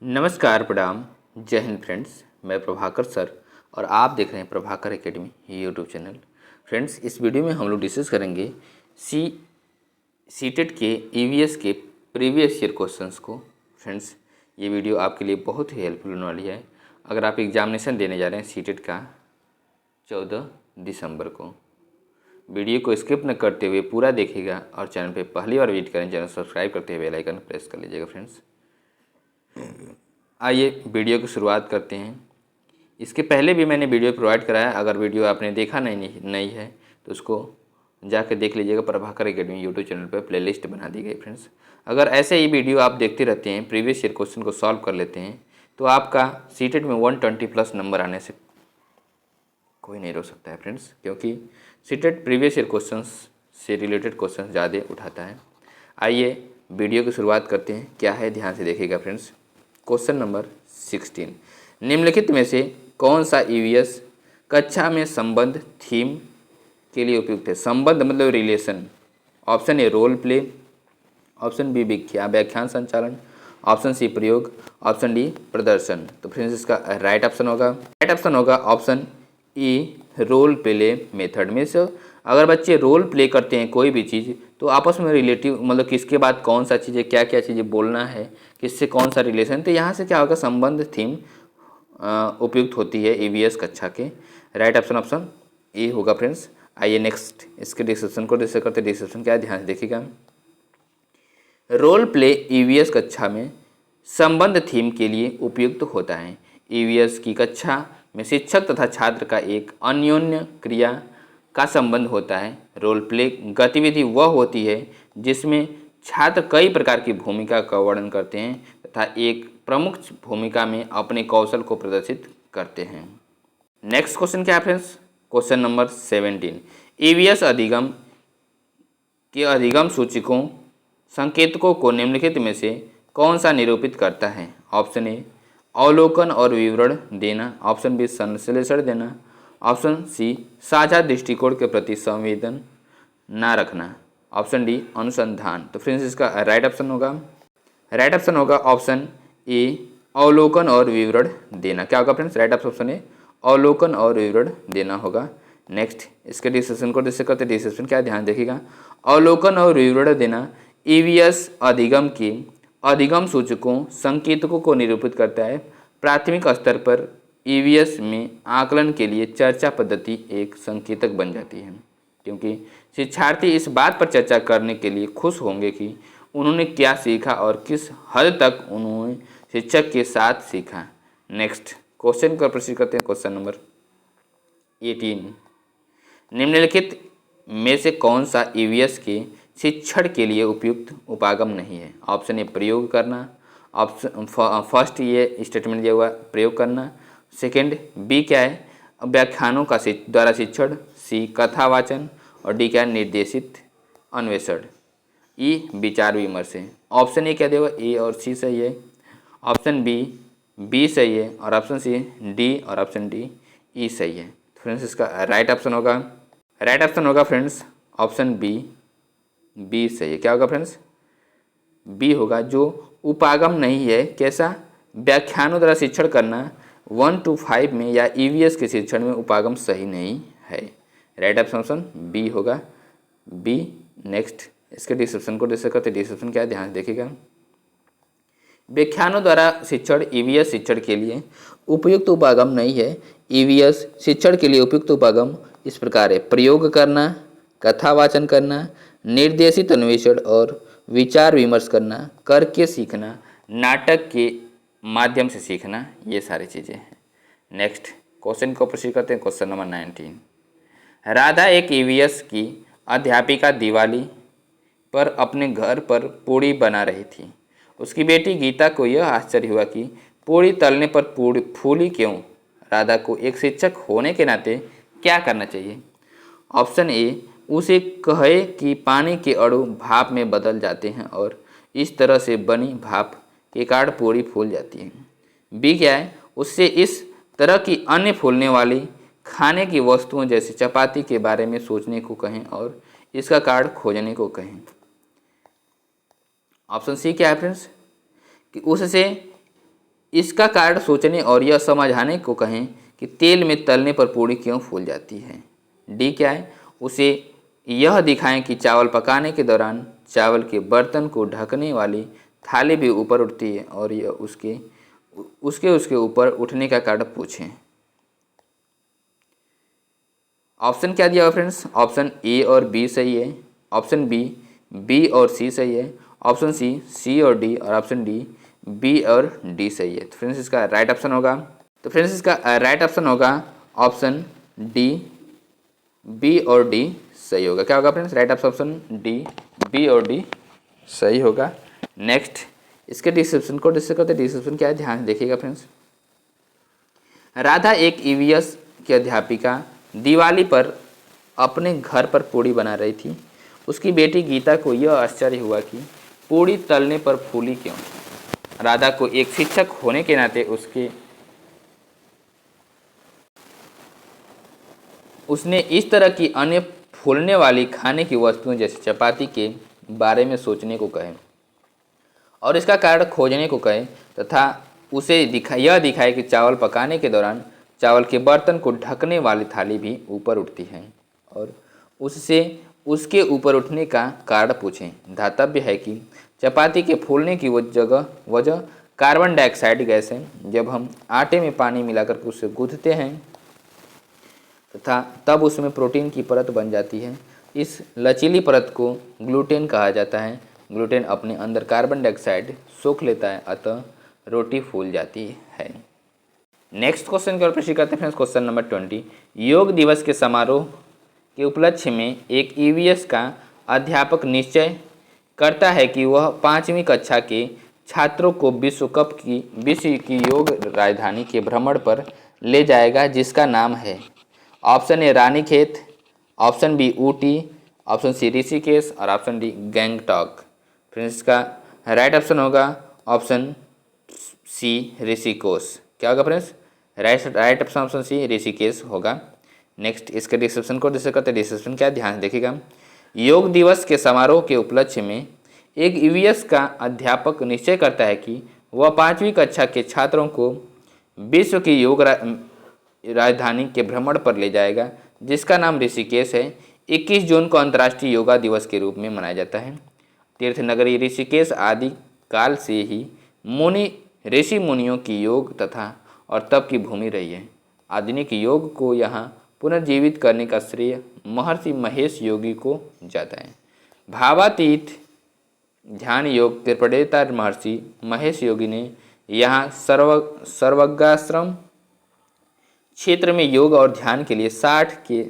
नमस्कार, प्रणाम, जय हिंद फ्रेंड्स। मैं प्रभाकर सर और आप देख रहे हैं Prabhakar academy YouTube channel. Friends, इस वीडियो में हम लोग डिस्कस करेंगे सीटेट के ईवीएस के प्रीवियस ईयर क्वेश्चंस को। फ्रेंड्स, ये वीडियो आपके लिए बहुत ही हेल्पफुल होने वाली है अगर आप एग्जामिनेशन देने जा रहे हैं सीटेट का 14 दिसंबर को। वीडियो को स्किप न करते हुए पूरा देखिएगा और चैनल पर पहली बार विजिट करें, चैनल सब्सक्राइब करते हुए बेल आइकन प्रेस कर लीजिएगा। फ्रेंड्स, आइए वीडियो की शुरुआत करते हैं। इसके पहले भी मैंने वीडियो प्रोवाइड कराया, अगर वीडियो आपने देखा नहीं है तो उसको जाकर देख लीजिएगा। प्रभाकर एकेडमी यूट्यूब चैनल पर प्लेलिस्ट बना दी गई। फ्रेंड्स, अगर ऐसे ही वीडियो आप देखते रहते हैं, प्रीवियस ईयर क्वेश्चन को सॉल्व कर लेते हैं, तो आपका सीटेट में 120 प्लस नंबर आने से कोई नहीं रोक सकता है। फ्रेंड्स, क्योंकि सीटेट प्रीवियस ईयर क्वेश्चन से रिलेटेड क्वेश्चन ज़्यादा उठाता है। आइए वीडियो की शुरुआत करते हैं। क्या है, ध्यान से देखिएगा। फ्रेंड्स, क्वेश्चन नंबर 16, निम्नलिखित में से कौन सा ईवीएस कक्षा में संबंध थीम के लिए उपयुक्त है? संबंध मतलब relation. Option A role play, option B व्याख्यान संचालन, ऑप्शन सी प्रयोग, ऑप्शन डी प्रदर्शन। तो फ्रेंड्स, इसका राइट ऑप्शन होगा option E role play method में से। अगर बच्चे रोल प्ले करते हैं कोई भी चीज़, तो आपस में रिलेटिव मतलब किसके बाद कौन सा चीज़ें, क्या क्या चीज़ें बोलना है, किससे कौन सा रिलेशन, तो यहाँ से क्या होगा, संबंध थीम उपयुक्त होती है ईवीएस कक्षा के। राइट ऑप्शन ए होगा। फ्रेंड्स, आइए नेक्स्ट इसके डिस्क्रिप्शन को डिस्कस करते हैं। डिस्क्रिप्शन क्या है, ध्यान से देखिएगा। रोल प्ले ईवीएस कक्षा में संबंध थीम के लिए उपयुक्त होता है। ईवीएस की कक्षा में शिक्षक तथा छात्र का एक अन्योन्य क्रिया का संबंध होता है। रोल प्ले गतिविधि वह होती है जिसमें छात्र कई प्रकार की भूमिका का वर्णन करते हैं तथा एक प्रमुख भूमिका में अपने कौशल को प्रदर्शित करते हैं। नेक्स्ट क्वेश्चन क्या है फ्रेंड्स, क्वेश्चन नंबर 17, ईवीएस अधिगम के अधिगम सूचकों संकेतकों को निम्नलिखित में से कौन सा निरूपित करता है? ऑप्शन ए अवलोकन और विवरण देना, ऑप्शन बी संश्लेषण देना, ऑप्शन सी साझा दृष्टिकोण के प्रति संवेदन ना रखना, ऑप्शन डी अनुसंधान। तो फ्रेंड्स, इसका राइट ऑप्शन होगा ऑप्शन ए अवलोकन और विवरण देना। क्या होगा फ्रेंड्स, राइट ऑप्शन ए अवलोकन और विवरण देना होगा। नेक्स्ट इसके डिस्कशन को डिस्कस करते। डिस्कशन क्या, ध्यान देखिएगा। अवलोकन और विवरण देना ईवीएस अधिगम के अधिगम सूचकों संकेतकों को निरूपित करता है। प्राथमिक स्तर पर ईवीएस में आकलन के लिए चर्चा पद्धति एक संकेतक बन जाती है, क्योंकि शिक्षार्थी इस बात पर चर्चा करने के लिए खुश होंगे कि उन्होंने क्या सीखा और किस हद तक उन्होंने शिक्षक के साथ सीखा। नेक्स्ट क्वेश्चन को प्रोसीड करते हैं। क्वेश्चन नंबर 18, निम्नलिखित में से कौन सा ईवीएस के शिक्षण के लिए उपयुक्त उपागम नहीं है? ऑप्शन ए प्रयोग करना, ऑप्शन फर्स्ट ये स्टेटमेंट दिया हुआ प्रयोग करना, सेकंड बी क्या है व्याख्यानों का द्वारा शिक्षण, सी कथावाचन और डी क्या है निर्देशित अन्वेषण, ई विचार विमर्श है। ऑप्शन ए क्या दिया हुआ, ए और सी सही है, ऑप्शन बी सही है और ऑप्शन सी डी और ऑप्शन डी ई सही है। फ्रेंड्स, इसका राइट ऑप्शन होगा फ्रेंड्स ऑप्शन बी सही है। क्या होगा फ्रेंड्स, बी होगा, जो उपागम नहीं है। कैसा, व्याख्यानों द्वारा शिक्षण करना 1 to 5 में या ईवीएस के शिक्षण में उपागम सही नहीं है। राइट ऑप्शन बी होगा, बी। नेक्स्ट इसके डिस्क्रिप्शन को डिस्कस करते। डिस्क्रिप्शन क्या है, ध्यान देखिएगा। व्याख्यानों द्वारा शिक्षण ईवीएस शिक्षण के लिए उपयुक्त उपागम नहीं है। ईवीएस शिक्षण के लिए उपयुक्त उपागम इस प्रकार है: प्रयोग करना, कथावाचन करना, निर्देशित अन्वेषण और विचार विमर्श करना, करके सीखना, नाटक के माध्यम से सीखना, ये सारी चीज़ें हैं। नेक्स्ट क्वेश्चन को प्रोसीड करते हैं। क्वेश्चन नंबर 19, राधा एक ईवीएस की अध्यापिका दिवाली पर अपने घर पर पूड़ी बना रही थी। उसकी बेटी गीता को यह आश्चर्य हुआ कि पूड़ी तलने पर पूड़ी फूली क्यों। राधा को एक शिक्षक होने के नाते क्या करना चाहिए? ऑप्शन ए उसे कहे कि पानी के अणु भाप में बदल जाते हैं और इस तरह से बनी भाप के कारण पूड़ी फूल जाती है। बी क्या है, उससे इस तरह की अन्य फूलने वाली खाने की वस्तुओं जैसे चपाती के बारे में सोचने को कहें और इसका कारण खोजने को कहें। ऑप्शन सी क्या है फ्रेंड्स, कि उससे इसका कारण सोचने और यह समझाने को कहें कि तेल में तलने पर पूड़ी क्यों फूल जाती है। डी क्या है, उसे यह दिखाएं कि चावल पकाने के दौरान चावल के बर्तन को ढकने वाली थाली भी ऊपर उठती है और यह उसके ऊपर उठने का कारण पूछें। ऑप्शन क्या दिया हुआ फ्रेंड्स, ऑप्शन ए और बी सही है, ऑप्शन बी और सी सही है, ऑप्शन सी और डी, और ऑप्शन डी बी और डी सही है। तो फ्रेंड्स इसका राइट ऑप्शन होगा, तो फ्रेंड्स इसका राइट ऑप्शन होगा ऑप्शन डी, बी और डी सही होगा। क्या होगा friends, right option D, B और डी सही होगा। नेक्स्ट इसके डिस्क्रिप्शन को डिस्कस करते हैं। डिस्क्रिप्शन क्या है, ध्यान से देखिएगा फ्रेंड्स। राधा एक ईवीएस की अध्यापिका दिवाली पर अपने घर पर पूड़ी बना रही थी। उसकी बेटी गीता को यह आश्चर्य हुआ कि पूड़ी तलने पर फूली क्यों। राधा को एक शिक्षक होने के नाते उसने इस तरह की अन्य फूलने वाली खाने की वस्तुओं जैसे चपाती के बारे में सोचने को कहे और इसका कारण खोजने को कहे तथा उसे यह दिखाए कि चावल पकाने के दौरान चावल के बर्तन को ढकने वाली थाली भी ऊपर उठती है और उससे उसके ऊपर उठने का कारण पूछें। धातव्य है कि चपाती के फूलने की वजह कार्बन डाइऑक्साइड गैस है। जब हम आटे में पानी मिलाकर उसे गूंथते हैं तथा तब उसमें प्रोटीन की परत बन जाती है। इस लचीली परत को ग्लूटेन कहा जाता है। ग्लूटेन अपने अंदर कार्बन डाइऑक्साइड सोख लेता है, अतः रोटी फूल जाती है। नेक्स्ट क्वेश्चन की ओर प्रश्न करते हैं। क्वेश्चन नंबर 20, योग दिवस के समारोह के उपलक्ष्य में एक ईवीएस का अध्यापक निश्चय करता है कि वह 5वीं कक्षा के छात्रों को विश्व की योग राजधानी के भ्रमण पर ले जाएगा जिसका नाम है। Option A Ranikhet, option B Ooty, option C Rishikesh और ऑप्शन डी गैंगटॉक। फ्रेंड्स इसका राइट ऑप्शन होगा ऑप्शन सी ऋषिकेश। क्या होगा friends, right option C Rishikesh होगा। नेक्स्ट इसके डिस्क्रिप्शन को डिस्कस करते हैं। डिस्क्रिप्शन क्या, ध्यान से देखिएगा। योग दिवस के समारोह के उपलक्ष्य में एक ईवीएस का अध्यापक निश्चय करता है कि वह 5वीं कक्षा के छात्रों को विश्व की योग राजधानी के भ्रमण पर ले जाएगा जिसका नाम ऋषिकेश है। 21 जून को अंतर्राष्ट्रीय योगा दिवस के रूप में मनाया जाता है। तीर्थ नगरी ऋषिकेश आदि काल से ही ऋषि मुनियों की योग तथा और तप की भूमि रही है। आधुनिक योग को यहाँ पुनर्जीवित करने का श्रेय महर्षि महेश योगी को जाता है। भावातीत ध्यान योग के प्रणेता महर्षि महेश योगी ने यहाँ सर्वज्ञाश्रम क्षेत्र में योग और ध्यान के लिए 60 के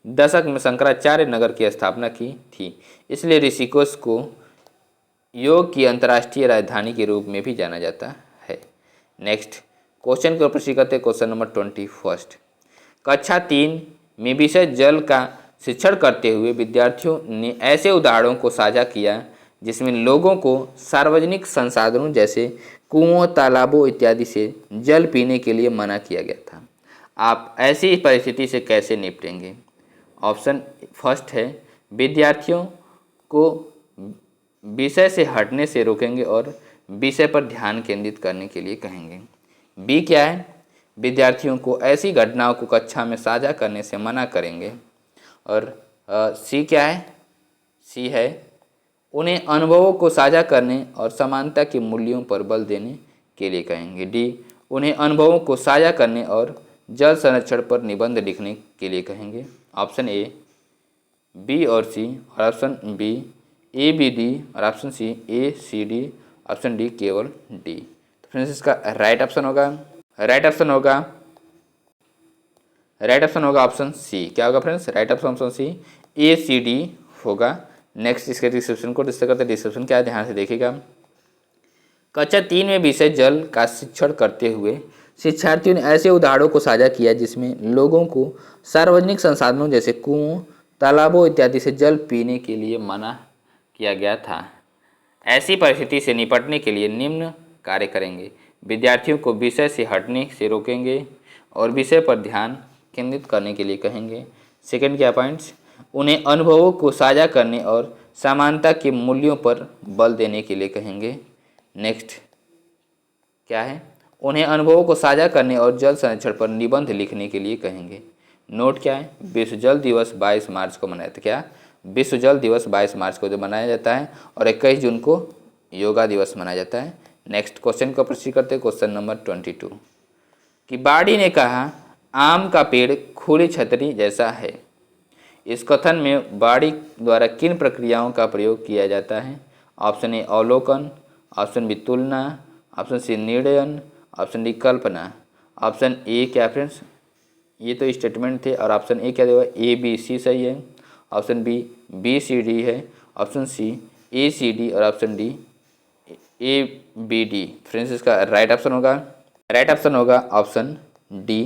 दशक में शंकराचार्य नगर की स्थापना की थी। इसलिए ऋषिकेश को योग की अंतर्राष्ट्रीय राजधानी के रूप में भी जाना जाता है। नेक्स्ट क्वेश्चन के ऊपर करते हैं। क्वेश्चन नंबर 21, कक्षा 3 में विषय जल का शिक्षण करते हुए विद्यार्थियों ने ऐसे उदाहरणों को साझा किया जिसमें लोगों को सार्वजनिक संसाधनों जैसे कुओं, तालाबों इत्यादि से जल पीने के लिए मना किया गया था। आप ऐसी परिस्थिति से कैसे निपटेंगे। ऑप्शन फर्स्ट है विद्यार्थियों को विषय से हटने से रोकेंगे और विषय पर ध्यान केंद्रित करने के लिए कहेंगे। बी क्या है, विद्यार्थियों को ऐसी घटनाओं को कक्षा में साझा करने से मना करेंगे। और सी क्या है, सी है उन्हें अनुभवों को साझा करने और समानता के मूल्यों पर बल देने के लिए कहेंगे। डी उन्हें अनुभवों को साझा करने और जल संरक्षण पर निबंध लिखने के लिए कहेंगे। ऑप्शन ए बी और सी और option B A B D और option C A C D, option D केवल डी। तो फ्रेंड्स इसका राइट ऑप्शन होगा ऑप्शन सी। क्या होगा friends, right option C A C D होगा। नेक्स्ट इसके डिस्क्रिप्शन को डिस्कस करते हैं। डिस्क्रिप्शन क्या है, ध्यान से देखिएगा। कक्षा 3 में विषय जल का शिक्षण करते हुए शिक्षार्थियों ने ऐसे उदाहरणों को साझा किया जिसमें लोगों को सार्वजनिक संसाधनों जैसे कुओं, तालाबों इत्यादि से जल पीने के लिए मना किया गया था। ऐसी परिस्थिति से निपटने के लिए निम्न कार्य करेंगे। विद्यार्थियों को विषय से हटने से रोकेंगे और विषय पर ध्यान केंद्रित करने के लिए कहेंगे। सेकंड क्या पॉइंट्स, उन्हें अनुभवों को साझा करने और समानता के मूल्यों पर बल देने के लिए कहेंगे। नेक्स्ट क्या है, उन्हें अनुभवों को साझा करने और जल संरक्षण पर निबंध लिखने के लिए कहेंगे। नोट क्या है, विश्व जल दिवस 22 मार्च को मनाया था। क्या, विश्व जल दिवस 22 मार्च को जो मनाया जाता है और 21 जून को योगा दिवस मनाया जाता है। नेक्स्ट क्वेश्चन को प्रश्न करते हैं, क्वेश्चन नंबर 22 कि बाड़ी ने कहा आम का पेड़ खुली छतरी जैसा है। इस कथन में बाड़ी द्वारा किन प्रक्रियाओं का प्रयोग किया जाता है? ऑप्शन ए अवलोकन, ऑप्शन बी तुलना, ऑप्शन सी निर्णयन, ऑप्शन डी कल्पना। ऑप्शन ए क्या फ्रेंड्स, ये तो स्टेटमेंट थे, और ऑप्शन ए क्या देगा, ए बी सी सही है, option B B C D है, option C A C D और option D A B D. Friends इसका राइट ऑप्शन होगा option D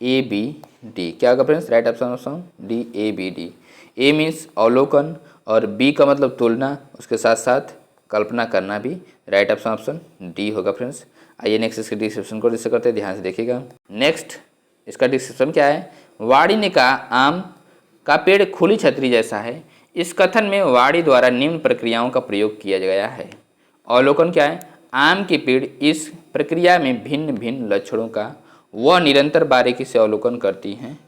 A B D. क्या होगा friends, right option D A B D. A means अवलोकन और B का मतलब तुलना, उसके साथ साथ कल्पना करना भी राइट ऑप्शन डी होगा फ्रेंड्स। आइए नेक्स्ट इसके डिस्क्रिप्शन को डिस्कस करते हैं, ध्यान से देखिएगा। नेक्स्ट इसका डिस्क्रिप्शन क्या है, वाड़ी ने कहा आम का पेड़ खुली छतरी जैसा है। इस कथन में वाड़ी द्वारा निम्न प्रक्रियाओं का प्रयोग किया गया है। अवलोकन क्या है, आम के पेड़ इस प्रक्रिया में भिन्न भिन्न लक्षणों का वह निरंतर बारीकी से अवलोकन करती हैं।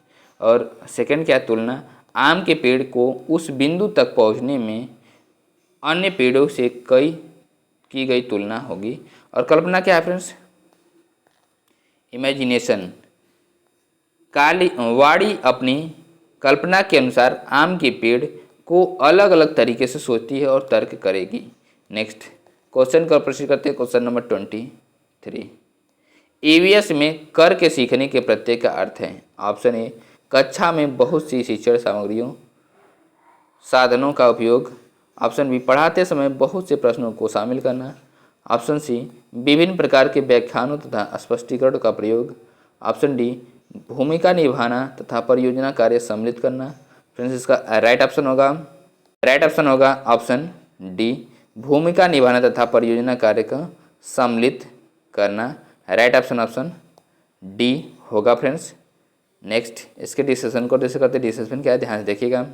और सेकंड क्या है, तुलना, आम के पेड़ को उस बिंदु तक पहुंचने में अन्य पेड़ों से की गई तुलना होगी। और कल्पना क्या है फ्रेंड्स, इमेजिनेशन, वाड़ी अपनी कल्पना के अनुसार आम के पेड़ को अलग अलग तरीके से सोचती है और तर्क करेगी। नेक्स्ट क्वेश्चन का प्रश्न करते हैं, क्वेश्चन नंबर 23 ईवीएस में कर के सीखने के प्रत्यय का अर्थ है। ऑप्शन ए कक्षा में बहुत सी शिक्षण सामग्रियों साधनों का उपयोग, ऑप्शन बी पढ़ाते समय बहुत से प्रश्नों को शामिल करना, ऑप्शन सी विभिन्न प्रकार के व्याख्यानों तथा स्पष्टीकरण का प्रयोग, ऑप्शन डी भूमिका निभाना तथा परियोजना कार्य सम्मिलित करना। फ्रेंड्स इसका राइट ऑप्शन होगा ऑप्शन डी भूमिका निभाना तथा परियोजना कार्य का सम्मिलित करना। राइट ऑप्शन डी होगा फ्रेंड्स। नेक्स्ट इसके डिस्कशन को डिस्कस करते हैं। डिस्कशन क्या है, ध्यान से देखिएगा।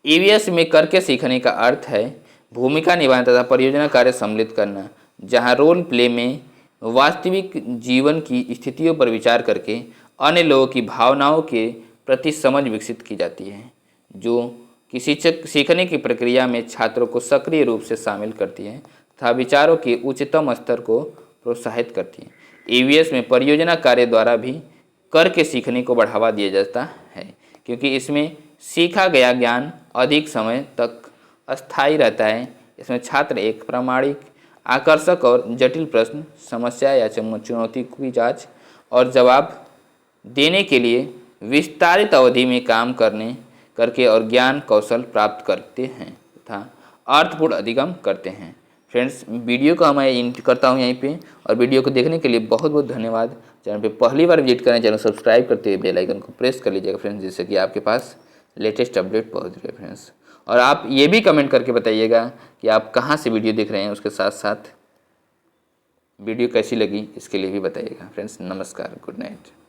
ईवीएस में करके सीखने का अर्थ है भूमिका निभाना तथा परियोजना कार्य सम्मिलित करना, जहां रोल प्ले में वास्तविक जीवन की स्थितियों पर विचार करके अन्य लोगों की भावनाओं के प्रति समझ विकसित की जाती है, जो किसी सीखने की प्रक्रिया में छात्रों को सक्रिय रूप से शामिल करती है तथा विचारों के उच्चतम स्तर को प्रोत्साहित करती है। ईवीएस में परियोजना कार्य द्वारा भी कर के सीखने को बढ़ावा दिया जाता है, क्योंकि इसमें सीखा गया ज्ञान अधिक समय तक अस्थायी रहता है। इसमें छात्र एक प्रामाणिक, आकर्षक और जटिल प्रश्न, समस्या या चुनौती की जांच और जवाब देने के लिए विस्तारित अवधि में काम करके और ज्ञान कौशल प्राप्त करते हैं तथा अर्थपूर्ण अधिगम करते हैं। फ्रेंड्स वीडियो को मैं एंड करता हूँ यहीं पे, और वीडियो को देखने के लिए बहुत बहुत धन्यवाद। चैनल पे पहली बार विजिट करें, चैनल सब्सक्राइब करते हुए बेल आइकन को प्रेस कर लीजिएगा फ्रेंड्स, जिससे कि आपके पास लेटेस्ट अपडेट पहुँच रहे फ्रेंड्स। और आप ये भी कमेंट करके बताइएगा कि आप कहाँ से वीडियो देख रहे हैं, उसके साथ साथ वीडियो कैसी लगी इसके लिए भी बताइएगा फ्रेंड्स। नमस्कार, गुड नाइट।